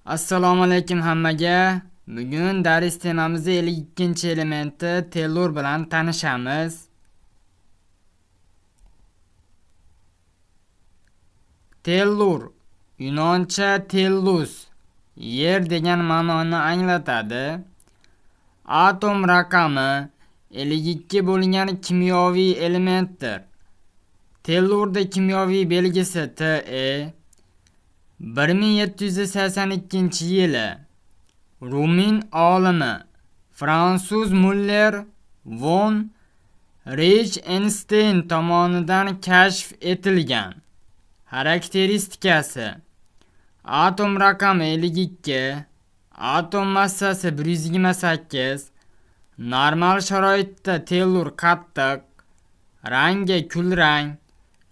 Assalomu alaykum hammaga. Bugun dars temamiz 52-elementi tellur bilan tanishamiz. Tellur yunoncha tellus yer degan ma'noni anglatadi. Atom raqami 52 bo'lgan kimyoviy elementdir. Tellurda kimyoviy belgisi Te. 1782-yili Rumin olimi Fransuz Muller von Reichenstein tomonidan kashf etilgan. Xarakteristikasi: atom raqami 52, atom massasi 128, normal sharoitda tellur qattiq, rangi kulrang,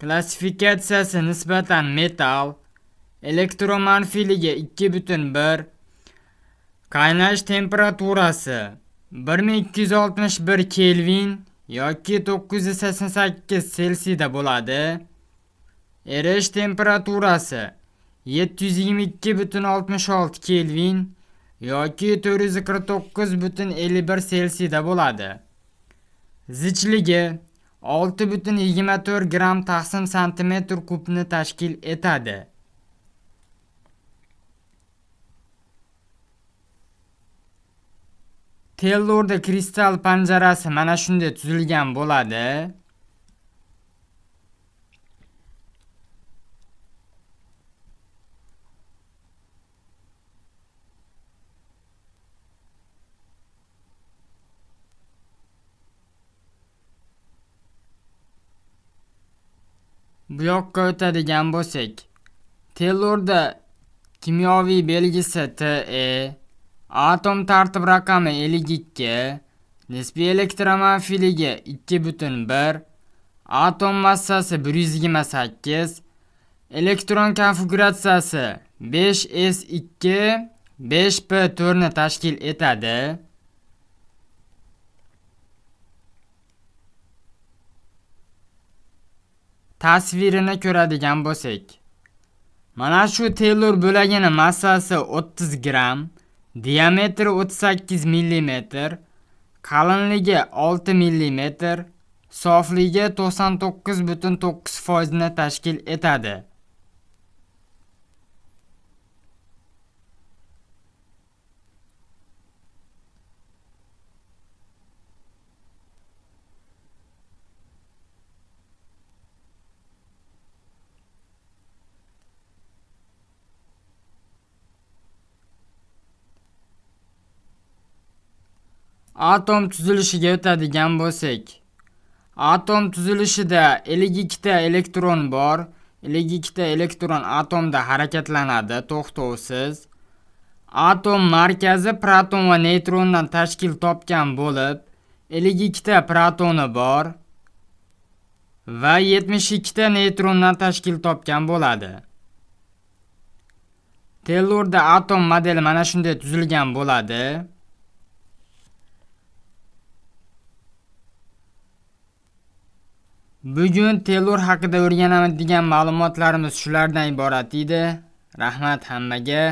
klassifikatsiyasi nisbatan metal, elektromanfiyligi 2,1, qaynash temperaturasi 1261 Kelvin yoki 988 Selsiyda bo'ladi. Erish temperaturasi 722,66 Kelvin yoki 449,51 Selsiyda bo'ladi. Zichligi 6,24 gram taqsim santimetr kubni tashkil etadi. Tellurda kristal panjarasi mana shunday tuzilgan bo'ladi. Bu yoqqa o'tadigan bo'lsak, tellurda kimyoviy belgisi Te, atom tartib raqami 52, nisbiy elektromanfiyligi 2,1, atom massasi 128, elektron konfiguratsiyasi 5s2 5p4 ni tashkil etadi. Tasvirini ko'radigan bo'lsak, mana shu tellur bo'lagini massasi 30 gram, diametri 38 mm, qalinligi 6 mm, sofligi 99,9% ni tashkil etadi. Atom tuzilishiga o'tadigan bo'lsak, atom tuzilishida 52 ta elektron bor. 52 ta elektron atomda harakatlanadi to'xtovsiz. Atom markazi proton va neytrondan tashkil topgan bo'lib, 52 ta protoni bor va 72 ta neytrondan tashkil topgan bo'ladi. Tellurda atom modeli mana shunday tuzilgan bo'ladi. Bugun tellur haqida o'rganamiz degan ma'lumotlarimiz shulardan iborat edi. Rahmat hammaga.